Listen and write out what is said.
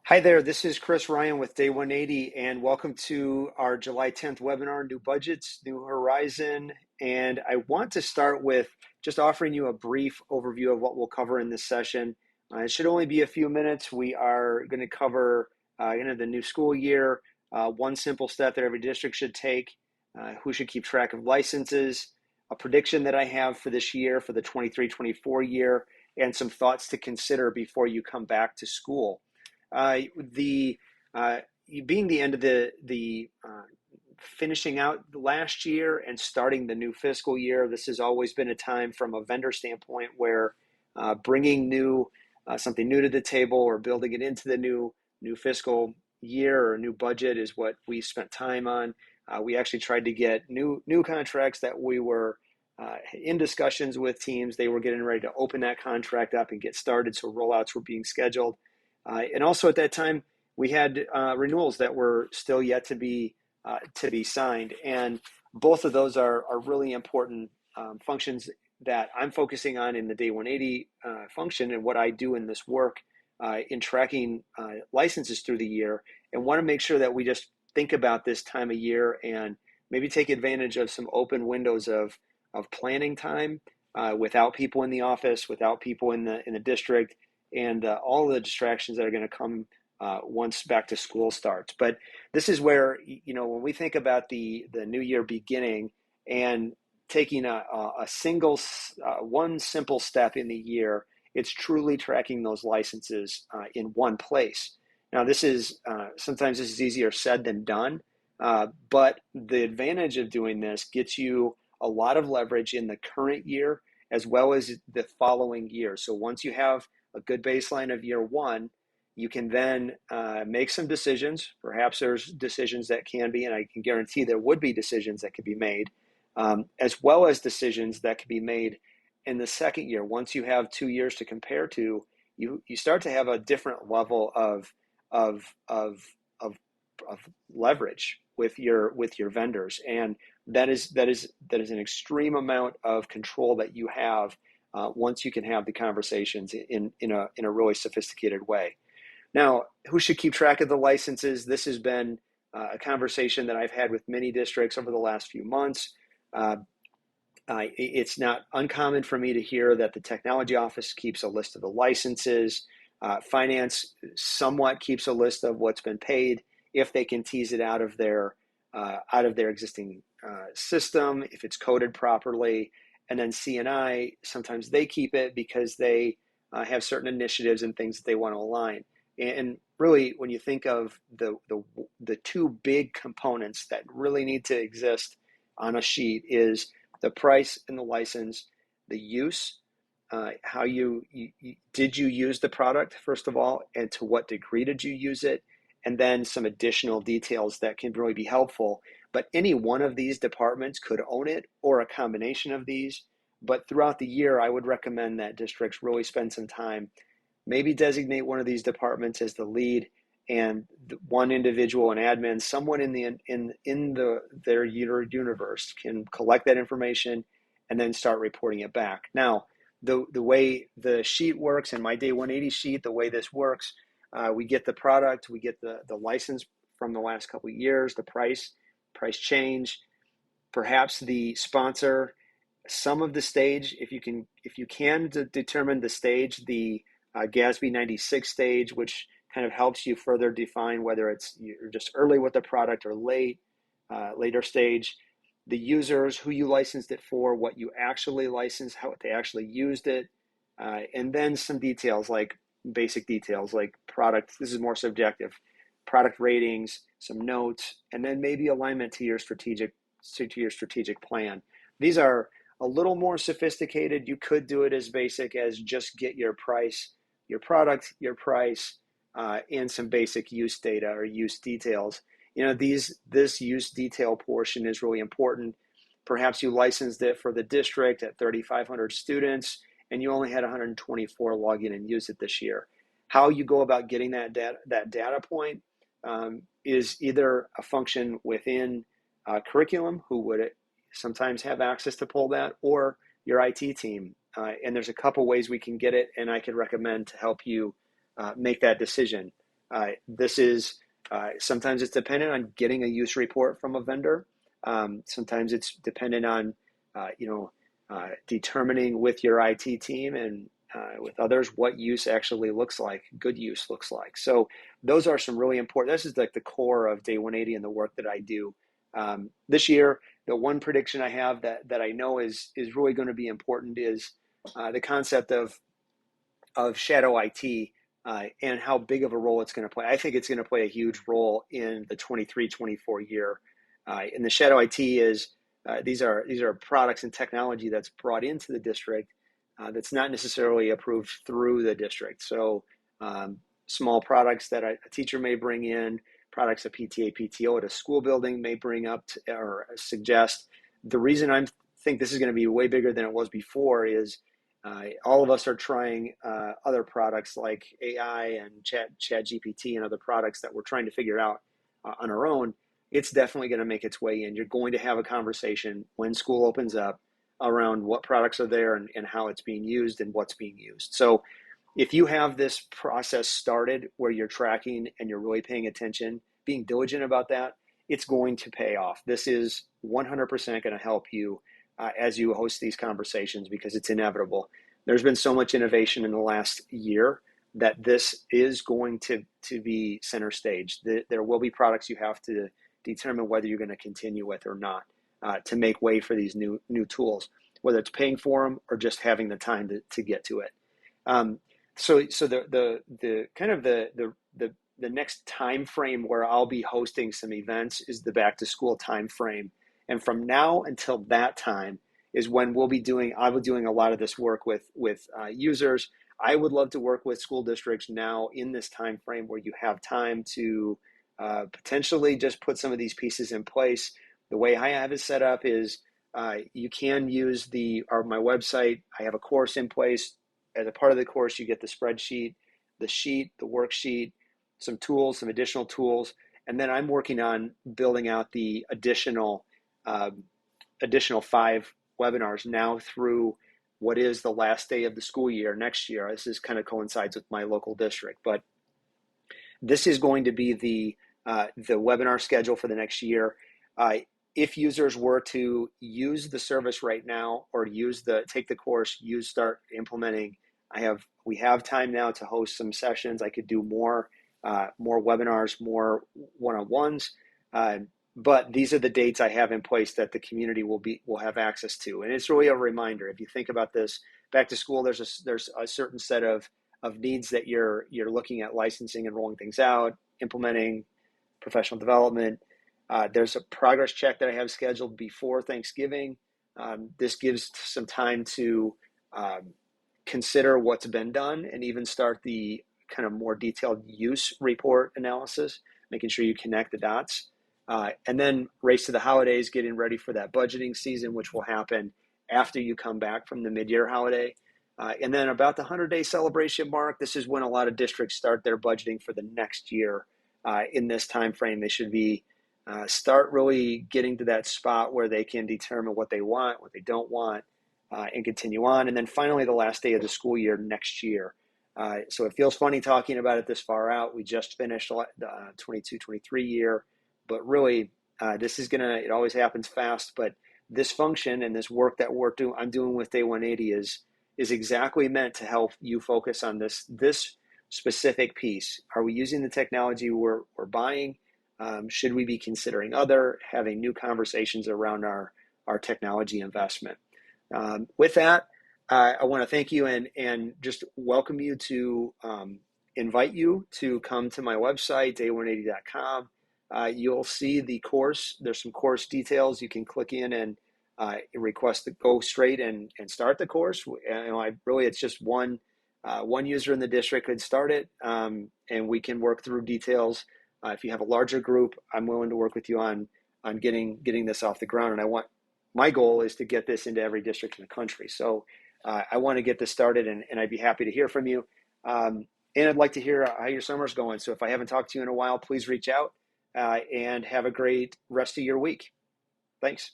Hi there, this is Chris Ryan with Day 180, and welcome to our July 10th webinar, New Budgets, New Horizon. And I want to start with just offering you a brief overview of what we'll cover in this session. It should only be a few minutes. We are going to cover the new school year, one simple step that every district should take, who should keep track of licenses, a prediction that I have for this year, for the 23-24 year, and some thoughts to consider before you come back to school. The being the end of the finishing out last year and starting the new fiscal year, this has always been a time from a vendor standpoint where bringing something new to the table or building it into the new fiscal year or new budget is what we spent time on. We actually tried to get new contracts that we were in discussions with teams. They were getting ready to open that contract up and get started, so rollouts were being scheduled. And also at that time, we had renewals that were still yet to be signed, and both of those are really important functions that I'm focusing on in the Day 180 function and what I do in this work in tracking licenses through the year, and want to make sure that we just think about this time of year and maybe take advantage of some open windows of planning time without people in the office, without people in the district, and all the distractions that are going to come once back to school starts. But this is where, when we think about the new year beginning and taking a single, one simple step in the year, it's truly tracking those licenses in one place. Now, sometimes this is easier said than done, but the advantage of doing this gets you a lot of leverage in the current year as well as the following year. So once you have a good baseline of year one, you can then make some decisions. Perhaps there's decisions that can be, and I can guarantee there would be decisions that could be made, as well as decisions that could be made in the second year. Once you have 2 years to compare to, you start to have a different level of leverage with your vendors, and that is an extreme amount of control that you have once you can have the conversations in a really sophisticated way. Now, who should keep track of the licenses? This has been a conversation that I've had with many districts over the last few months. It's not uncommon for me to hear that the technology office keeps a list of the licenses. Finance somewhat keeps a list of what's been paid if they can tease it out of their existing system, if it's coded properly. And then C&I, sometimes they keep it because they have certain initiatives and things that they want to align. And really, when you think of the two big components that really need to exist on a sheet is the price and the license, the use, how did you use the product, first of all, and to what degree did you use it, and then some additional details that can really be helpful. But any one of these departments could own it or a combination of these. But throughout the year, I would recommend that districts really spend some time, maybe designate one of these departments as the lead, and one individual, an admin, someone in their universe can collect that information and then start reporting it back. Now, the way the sheet works in my Day 180 sheet, the way this works, we get the product, we get the license from the last couple of years, the price change, perhaps the sponsor, some of the stage. If you can determine the stage, the GASB 96 stage, which kind of helps you further define whether you're just early with the product or later stage. The users, who you licensed it for, what you actually licensed, how they actually used it, and then some details, like basic details like product. This is more subjective. Product ratings, some notes, and then maybe alignment to your strategic plan. These are a little more sophisticated. You could do it as basic as just get your price, your product, your price, and some basic use data or use details. This use detail portion is really important. Perhaps you licensed it for the district at 3,500 students, and you only had 124 log in and use it this year. How you go about getting that data point is either a function within curriculum, who would sometimes have access to pull that, or your IT team. And there's a couple ways we can get it, and I could recommend to help you make that decision. This is sometimes it's dependent on getting a use report from a vendor. Sometimes it's dependent on determining with your IT team and with others what use actually looks like, good use looks like. So those are some really important. This is like the core of Day 180 and the work that I do. This year, the one prediction I have that I know is really going to be important is the concept of shadow IT and how big of a role it's going to play. I think it's going to play a huge role in the 23-24 year. And the shadow IT is these are products and technology that's brought into the district that's not necessarily approved through the district. So small products that a teacher may bring in, products a PTA, PTO at a school building may bring up or suggest. The reason I think this is going to be way bigger than it was before is all of us are trying other products like AI and Chat GPT and other products that we're trying to figure out on our own. It's definitely going to make its way in. You're going to have a conversation when school opens up around what products are there and how it's being used and what's being used. So if you have this process started where you're tracking and you're really paying attention, being diligent about that, it's going to pay off. This is 100% going to help you as you host these conversations because it's inevitable. There's been so much innovation in the last year that this is going to be center stage. There will be products you have to determine whether you're going to continue with or not to make way for these new tools, whether it's paying for them or just having the time to get to it. So the kind of the next time frame where I'll be hosting some events is the back to school time frame, and from now until that time is when I'll be doing a lot of this work with users. I would love to work with school districts now in this time frame where you have time to potentially just put some of these pieces in place. The way I have it set up is you can use my website. I have a course in place. As a part of the course, you get the spreadsheet, the sheet, the worksheet, some tools, some additional tools, and then I'm working on building out the additional 5 webinars now through what is the last day of the school year next year. This is kind of coincides with my local district, but this is going to be the webinar schedule for the next year. If users were to use the service right now or take the course, start implementing, we have time now to host some sessions. I could do more webinars, more one-on-ones. But these are the dates I have in place that the community will have access to. And it's really a reminder. If you think about this, back to school, there's a certain set of needs that you're looking at licensing and rolling things out, implementing, professional development. There's a progress check that I have scheduled before Thanksgiving. This gives some time to consider what's been done and even start the kind of more detailed use report analysis, making sure you connect the dots. And then race to the holidays, getting ready for that budgeting season, which will happen after you come back from the mid-year holiday. And then about the 100-day celebration mark, this is when a lot of districts start their budgeting for the next year. In this time frame, they should be start really getting to that spot where they can determine what they want, what they don't want, and continue on. And then finally, the last day of the school year next year. So it feels funny talking about it this far out. We just finished the 22-23 year. But really, it always happens fast, but this function and this work that I'm doing with Day 180 is exactly meant to help you focus on this specific piece. Are we using the technology we're buying? Should we be considering having new conversations around our technology investment? With that, I want to thank you and just welcome you to invite you to come to my website, day180.com. You'll see the course. There's some course details. You can click in and request to go straight and start the course. It's just one user in the district could start it, and we can work through details. If you have a larger group, I'm willing to work with you on getting this off the ground. And my goal is to get this into every district in the country. So I want to get this started, and I'd be happy to hear from you. And I'd like to hear how your summer's going. So if I haven't talked to you in a while, please reach out. And have a great rest of your week. Thanks.